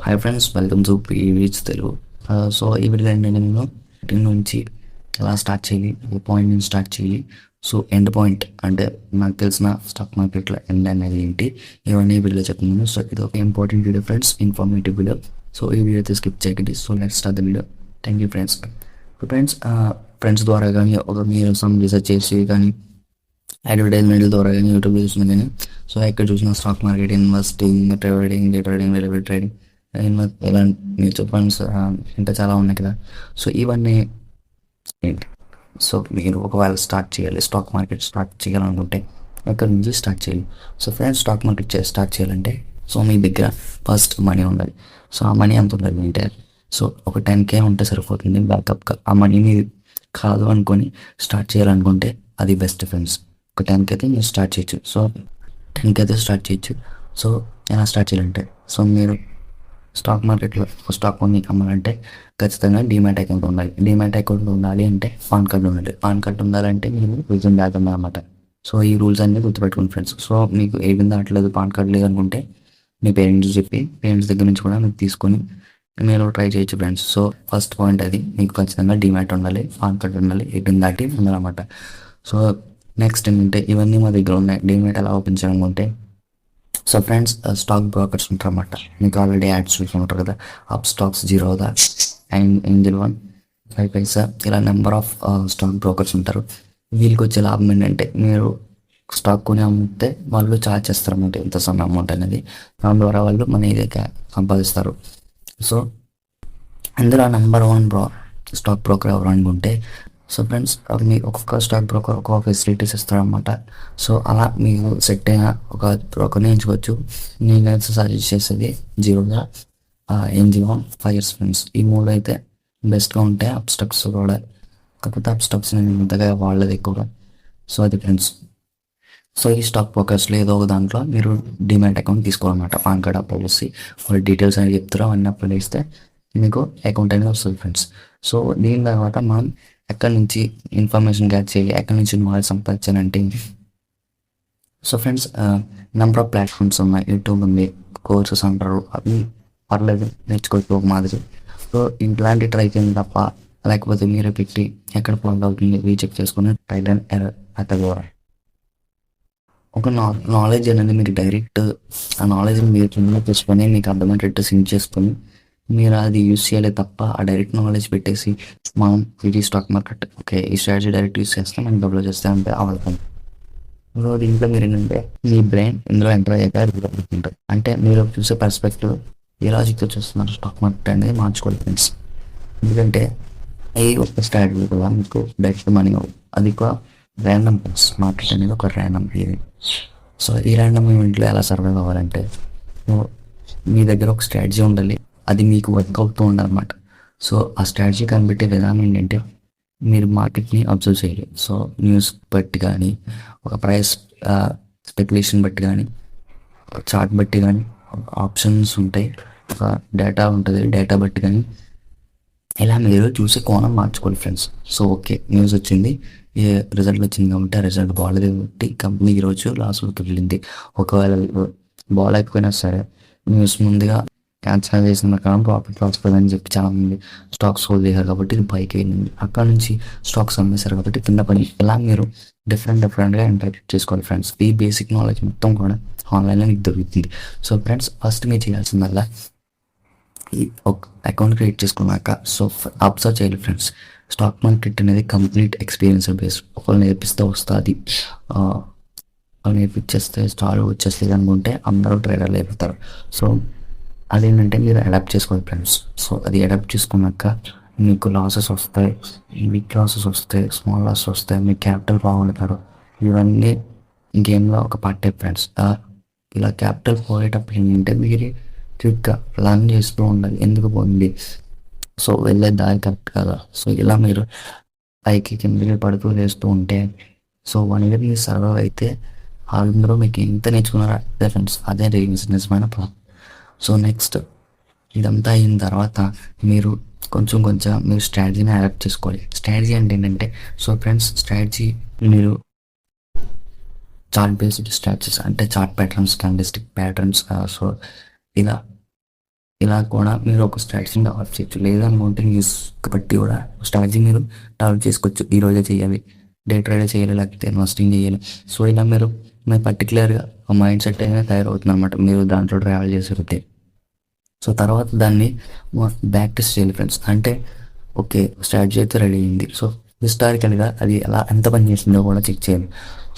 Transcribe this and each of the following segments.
Hi friends, welcome to berichtelugu. So ఈ వీడియోలో ఏంటంటే నేను దీని నుంచి ఎలా స్టార్ట్ చేయాలి, ఏ పాయింట్ నుంచి స్టార్ట్ చేయాలి, సో ఎండ్ పాయింట్ అంటే నాకు తెలిసిన స్టాక్ మార్కెట్లో ఎండ్ అనేది ఏంటి, ఇవన్నీ ఈ వీడియోలో చెప్తున్నాను. సో ఇది ఒక important video friends, informative video. So ఈ వీడియో అయితే స్కిప్ చేయకండి. So let's start the video. Thank you friends. Friends ద్వారా కానీ ఒక మీరు సమ్ రీసెర్చ్ చేసి కానీ అడ్వర్టైజ్మెంట్ ద్వారా కానీ యూట్యూబ్ చూసిన కానీ సో ఎక్కడ చూసిన stock market, investing, trading, day trading, delivery trading, ఇలాంటి మ్యూచువల్ ఫండ్స్ ఇంకా చాలా ఉన్నాయి కదా. సో ఇవన్నీ ఏంటి, సో మీరు ఒకవేళ స్టార్ట్ చేయాలి, స్టాక్ మార్కెట్ స్టార్ట్ చేయాలనుకుంటే ఎక్కడి నుంచి స్టార్ట్ చేయాలి. So friends, stock market start చేయాలంటే సో మీ దగ్గర ఫస్ట్ మనీ ఉండాలి. సో ఆ మనీ ఎంత ఉండాలి అంటే సో ఒక 10K ఉంటే సరిపోతుంది బ్యాకప్గా. ఆ మనీని కాదు అనుకొని స్టార్ట్ చేయాలనుకుంటే అది బెస్ట్ ఫ్రెండ్స్. ఒక 10K అయితే మీరు స్టార్ట్ చేయొచ్చు. సో 10K అయితే స్టార్ట్ చేయొచ్చు. సో ఎలా స్టార్ట్ చేయాలంటే సో మీరు స్టాక్ మార్కెట్లో స్టాక్ కొని అమ్మాలంటే ఖచ్చితంగా డీమ్యాట్ అకౌంట్ ఉండాలి. డీమ్యాట్ అకౌంట్ ఉండాలి అంటే పాన్ కార్డు ఉండాలి. పాన్ కార్డు ఉండాలంటే మీరు రిజన్ బ్యాక్ ఉండాలన్నమాట. సో ఈ రూల్స్ అన్నీ గుర్తుపెట్టుకోండి ఫ్రెండ్స్. సో మీకు ఏ విధంగా దాటలేదు, పాన్ కార్డు లేదనుకుంటే మీ పేరెంట్స్ చెప్పి పేరెంట్స్ దగ్గర నుంచి కూడా మీరు తీసుకొని మీరు ట్రై చేయొచ్చు ఫ్రెండ్స్. సో ఫస్ట్ పాయింట్ అది, మీకు ఖచ్చితంగా డీమ్యాట్ ఉండాలి, పాన్ కార్డు ఉండాలి, ఏటీఎం దాటి ఉండాలన్నమాట. సో నెక్స్ట్ ఏంటంటే ఇవన్నీ మా దగ్గర ఉన్నాయి. డీమ్యాట్ ఎలా ఓపెన్ చేయాలనుకుంటే సో ఫ్రెండ్స్, స్టాక్ బ్రోకర్స్ ఉంటారన్నమాట. మీకు ఆల్రెడీ యాడ్స్ చూసి ఉంటారు కదా, up stocks, Zerodha and Angel one, 5 పైసా, ఇలా నెంబర్ ఆఫ్ స్టాక్ బ్రోకర్స్ ఉంటారు. వీళ్ళకి వచ్చే లాభం ఏంటంటే మీరు స్టాక్ కొని అమ్మితే వాళ్ళు ఛార్జ్ చేస్తారన్నమాట ఇంత సన్న అమౌంట్ అనేది. దాని ద్వారా వాళ్ళు మనీ సంపాదిస్తారు. సో అందులో నెంబర్ 1 స్టాక్ బ్రోకర్ ఎవరు అనుకుంటే సో ఫ్రెండ్స్, మీ ఒక్కొక్క స్టాక్ బ్రోకర్ ఒక్కొక్క ఫెసిలిటీస్ ఇస్తారనమాట. సో అలా మీకు సెట్ అయిన ఒక బ్రోకర్ని ఎంచుకోవచ్చు. నేను సజెస్ట్ చేసేది జీరోగా, ఏంజిలో, 5 ఇయర్స్ ఫ్రెండ్స్. ఈ మూడు అయితే బెస్ట్గా ఉంటాయి. అప్ స్టాక్స్ కూడా, కాకపోతే అప్ స్టాక్స్ నేను ఇంతగా వాడలేదు ఎక్కువగా. సో అది ఫ్రెండ్స్. సో ఈ స్టాక్ బ్రోకర్స్లో ఏదో ఒక దాంట్లో మీరు డిమాట్ అకౌంట్ తీసుకోవాలన్నమాట. పాన్ కార్డ్ అప్లోడ్ చేసి వాళ్ళ డీటెయిల్స్ అనేది చెప్తారో అవన్నీ అప్లోడ్ చేస్తే మీకు అకౌంట్ అనేది వస్తుంది ఫ్రెండ్స్. సో దీని తర్వాత మనం ఎక్కడి నుంచి ఇన్ఫర్మేషన్ గ్యాదర్ చేయాలి, ఎక్కడి నుంచి నాలెడ్జ్ సంపాదించాలంటే so friends, number of platforms ఉన్నాయి. యూట్యూబ్ ఉంది, కోర్సెస్ అంటారు, అవి పర్లేదు, నేర్చుకోవచ్చు ఒక మాదిరి. సో ఇట్లాంటి ట్రై చేయండి తప్ప, లేకపోతే మీరే పెట్టి ఎక్కడ ఫాలో అవుతుంది రీచెక్ చేసుకుని ట్రైల్ అండ్ ఎర్రర్ అతను ఒక నాలెడ్జ్ అనేది మీరు డైరెక్ట్ ఆ నాలెడ్జ్ మీరు కింద తెచ్చుకొని మీకు అర్థమయ్యేటట్టు సింక్ చేసుకొని మీరు అది యూజ్ చేయాలి తప్ప ఆ డైరెక్ట్ నాలెడ్జ్ పెట్టేసి మనం ఇది స్టాక్ మార్కెట్ ఓకే ఈ స్ట్రాటజీ డైరెక్ట్ యూజ్ చేస్తే మనం డబ్బులు చేస్తే అంటే అవ్వదు. సో దీంట్లో మీరు ఏంటంటే మీ బ్రెయిన్ ఇందులో ఎంటర్ అయ్యాక ఉంటుంది. అంటే మీరు చూసే పర్స్పెక్టివ్ ఏ లాజిక్తో చూస్తున్నారు స్టాక్ మార్కెట్ అనేది మార్చుకోవాలి ఫ్రెండ్స్. ఎందుకంటే ఏ ఒక్క స్ట్రాటజీ కూడా మీకు డైరెక్ట్ మనీ అది కూడా ర్యాండమ్ మార్కెట్ అనేది ఒక ర్యాండమ్ ఇది. సో ఈ ర్యాండమ్ ఈవెంట్లో ఎలా సర్వైవ్ అవ్వాలంటే మీ దగ్గర ఒక స్ట్రాటజీ ఉండాలి, అది మీకు వర్క్ అవుతూ ఉండాలన్నమాట. సో ఆ స్ట్రాటజీ కనిపెట్టే విధానం ఏంటంటే మీరు మార్కెట్ని అబ్జర్వ్ చేయాలి. సో న్యూస్ బట్టి కానీ, ఒక ప్రైస్ స్పెక్యులేషన్ బట్టి కానీ, చార్ట్ బట్టి కానీ, ఆప్షన్స్ ఉంటాయి, ఒక డేటా ఉంటుంది, డేటా బట్టి కానీ ఇలా మీరు చూసే కోణం మార్చుకోవాలి ఫ్రెండ్స్. సో ఓకే న్యూస్ వచ్చింది, ఏ రిజల్ట్ వచ్చింది కాబట్టి ఆ రిజల్ట్ బాగాలేదు కాబట్టి కంపెనీ ఈరోజు లాస్లోకి వెళ్ళింది. ఒకవేళ బాగాలేకపోయినా సరే న్యూస్ ముందుగా క్యాన్సల్ చేసిన ప్రకారం ప్రాఫిట్ వస్తుందని చెప్పి చాలామంది స్టాక్స్ హోల్డ్ చేశారు కాబట్టి ఇది పైకి వెళ్ళింది. అక్కడ నుంచి స్టాక్స్ అమ్మేశారు కాబట్టి కింద పని. ఇలా మీరు డిఫరెంట్గా ఇంటర్ప్రిట్ చేసుకోవాలి ఫ్రెండ్స్. ఈ బేసిక్ నాలెడ్జ్ మొత్తం కూడా ఆన్లైన్లో మీకు దొరుకుతుంది. సో ఫ్రెండ్స్, ఫస్ట్ మీరు చేయాల్సిందల్లా ఈ ఒక అకౌంట్ క్రియేట్ చేసుకున్నాక సో అబ్జర్వ్ చేయాలి ఫ్రెండ్స్. స్టాక్ మార్కెట్ అనేది కంప్లీట్ ఎక్స్పీరియన్స్ బేస్డ్. ఒకళ్ళు నేర్పిస్తే వస్తుంది, వాళ్ళు నేర్పించేస్తే స్టార్ వచ్చేస్తుంది అనుకుంటే అందరూ ట్రేడర్లు అయిపోతారు. సో అదేంటంటే మీరు అడాప్ట్ చేసుకోవాలి ఫ్రెండ్స్. సో అది అడాప్ట్ చేసుకున్నాక మీకు లాసెస్ వస్తాయి, బిగ్ లాసెస్ వస్తాయి, స్మాల్ లాసెస్ వస్తాయి, మీ క్యాపిటల్ బాగుంటారు. ఇవన్నీ గేమ్లో ఒక పార్ట్ ఫ్రెండ్స్. ఇలా క్యాపిటల్ పోయేటప్పుడు ఏంటంటే మీరు క్విక్గా ప్లాన్ చేస్తూ ఉండాలి, ఎందుకు పోయింది, సో వెళ్ళే దారి కరెక్ట్ కదా. సో ఇలా మీరు పైకి కిందకి పడుతూ వేస్తూ ఉంటే సో 1 ఇయర్ మీరు సర్వైవ్ అయితే అందరూ మీకు ఎంత నేర్చుకున్నారో అదే ఫ్రెండ్స్, అదే నిజమైన ప్లాన్. సో నెక్స్ట్ ఇదంతా అయిన తర్వాత మీరు కొంచెం మీరు స్ట్రాటజీని అడాప్ట్ చేసుకోవాలి. స్ట్రాటజీ అంటే ఏంటంటే సో ఫ్రెండ్స్, స్ట్రాటజీ మీరు చార్ట్ బేస్డ్ స్ట్రాటజీస్ అంటే chart patterns, candlestick patterns, so ఇలా ఇలా కూడా మీరు ఒక స్ట్రాటజీని డెవలప్ చేయొచ్చు. లేదనుకుంటే న్యూస్ బట్టి కూడా స్ట్రాటజీ మీరు డెవలప్ చేసుకోవచ్చు. ఈరోజే చేయాలి, డే ట్రేడే చేయాలి, లేకపోతే ఇన్వెస్టింగ్ చేయాలి. సో ఇలా మీరు పర్టికులర్గా ఒక మైండ్ సెట్ అనేది తయారవుతుంది అనమాట మీరు దాంట్లో ట్రావెల్ చేసేటట్టే. సో తర్వాత దాన్ని బ్యాక్ టెస్ట్ చేయాలి ఫ్రెండ్స్. అంటే ఓకే, స్ట్రాటజీ అయితే రెడీ అయింది. సో హిస్టారికల్గా అది ఎలా ఎంత పని చేసిందో కూడా చెక్ చేయాలి.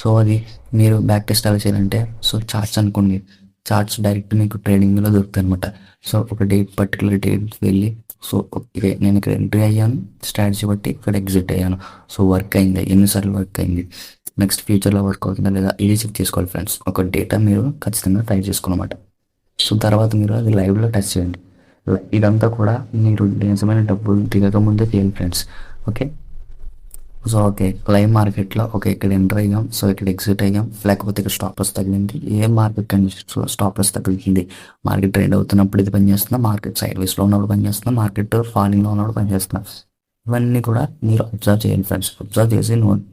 సో అది మీరు బ్యాక్ టెస్ట్ ఎలా చేయాలంటే, సో చార్ట్స్ అనుకోండి, చార్ట్స్ డైరెక్ట్ మీకు ట్రేడింగ్లో దొరుకుతాయి అనమాట. సో ఒక డేట్ పర్టికులర్ డేట్ వెళ్ళి, సో ఓకే నేను ఇక్కడ ఎంట్రీ అయ్యాను, స్ట్రాటజీ బట్టి ఇక్కడ ఎగ్జిట్ అయ్యాను. సో వర్క్ అయింది, ఎన్నిసార్లు వర్క్ అయింది, నెక్స్ట్ ఫ్యూచర్లో వర్క్ అవుతుందా లేదా, ఇది చెక్ చేసుకోవాలి ఫ్రెండ్స్. ఒక డేటా మీరు ఖచ్చితంగా ట్రై చేసుకోనమాట. సో తర్వాత మీరు అది లైవ్లో టచ్ చేయండి. ఇదంతా కూడా మీరు నిజమైన డబ్బులు దిగకముందే చేయాలి friends. Okay. So okay, live మార్కెట్లో ఓకే ఇక్కడ ఎంటర్ అయ్యాం, సో ఇక్కడ ఎగ్జిట్ అయ్యాం, లేకపోతే ఇక్కడ స్టాప్ లాస్ తగిలింది. ఏ మార్కెట్ కండిషన్స్లో స్టాప్ లాస్ తగులుతుంది, మార్కెట్ ట్రేడ్ అవుతున్నప్పుడు ఇది పనిచేస్తుందా, మార్కెట్ సైడ్ వేస్లో ఉన్నప్పుడు పనిచేస్తుందా, మార్కెట్ ఫాలింగ్లో ఉన్నప్పుడు పనిచేస్తుందా, ఇవన్నీ కూడా మీరు అబ్జర్వ్ చేయండి ఫ్రెండ్స్. అబ్జర్వ్ చేసి నోట్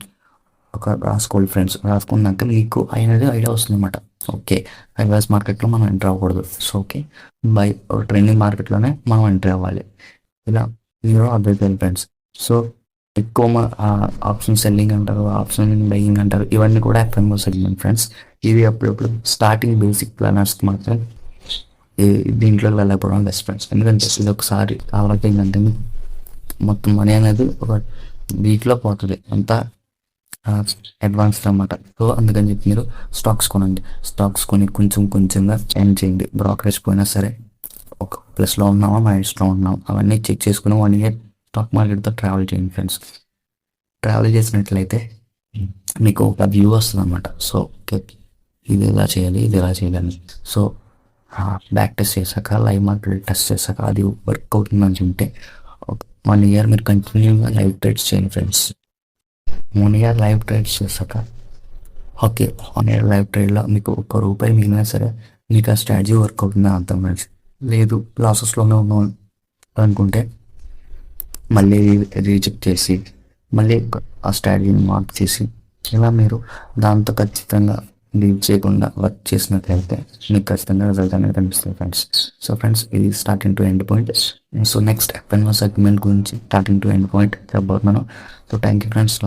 ఒక రాసుకోండి ఫ్రెండ్స్. రాసుకున్నాక మీకు అనేది ఐడియా వస్తుంది అనమాట. ఓకే, రివర్స్ మార్కెట్లో మనం ఎంటర్ అవ్వకూడదు. సో ఓకే, బై ట్రెండింగ్ మార్కెట్లోనే మనం ఎంటర్ అవ్వాలి. ఇలా మీరు అబ్జర్వ్ చేయండి ఫ్రెండ్స్. సో ఎక్కువ ఆప్షన్ సెల్లింగ్ అంటారు, ఆప్షన్ బయింగ్ అంటారు, ఇవన్నీ కూడా ఎఫ్ఎంఓ సెగ్మెంట్ ఫ్రెండ్స్. ఇవి అప్పుడప్పుడు స్టార్టింగ్ బేసిక్ ప్లానర్స్కి మాత్రం దీంట్లో వెళ్ళకపోవడం బెస్ట్ ఫ్రెండ్స్. ఎందుకంటే ఇది ఒకసారి అలవాటు ఏంటంటే మొత్తం మనీ అనేది ఒక వీక్లో పోతుంది, అంతా అడ్వాన్స్డ్ అనమాట. సో అందుకని చెప్పి మీరు స్టాక్స్ కొనండి. స్టాక్స్ కొని కొంచెం కొంచెంగా ఎండ్ చేయండి. బ్రోకరేజ్ పోయినా సరే ఒక ప్లస్లో ఉన్నామా మైనస్లో ఉన్నాం అవన్నీ చెక్ చేసుకుని 1 year స్టాక్ మార్కెట్తో ట్రావెల్ చేయండి ఫ్రెండ్స్. ట్రావెల్ చేసినట్లయితే మీకు ఒక వ్యూ వస్తుంది అనమాట. సో ఓకే, ఇది ఎలా చేయాలి, ఇది ఎలా చేయాలని. సో బ్యాక్ టెస్ట్ చేశాక, లైవ్ మార్కెట్ టెస్ట్ చేశాక అది వర్క్ అవుతుందని ఉంటే 1 year మీరు కంటిన్యూగా లైవ్ ట్రేడ్స్ చేయండి ఫ్రెండ్స్. 1 year లైవ్ ట్రేడ్స్ చేశాక ఓకే, 1 year లైవ్ ట్రేడ్లో మీకు ₹1 మిగిలినా సరే మీకు ఆ స్ట్రాటజీ వర్క్ అవుతుందని అర్థం ఫ్రెండ్స్. లేదు లాసెస్లోనే ఉన్నాం అనుకుంటే మళ్ళీ రీచెక్ చేసి మళ్ళీ ఆ స్ట్రాటజీని మార్క్ చేసి ఇలా మీరు దాంతో ఖచ్చితంగా లీవ్ చేయకుండా వర్క్ చేసినట్లయితే మీకు ఖచ్చితంగా రిజల్ట్ అనేది కనిపిస్తుంది ఫ్రెండ్స్. సో ఫ్రెండ్స్, ఇది starting to end point. So next F&O segment గురించి స్టార్టింగ్ టు ఎండ్ పాయింట్ చెప్పబోతున్నాను. So thank you friends.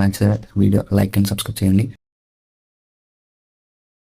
Video like and subscribe చేయండి.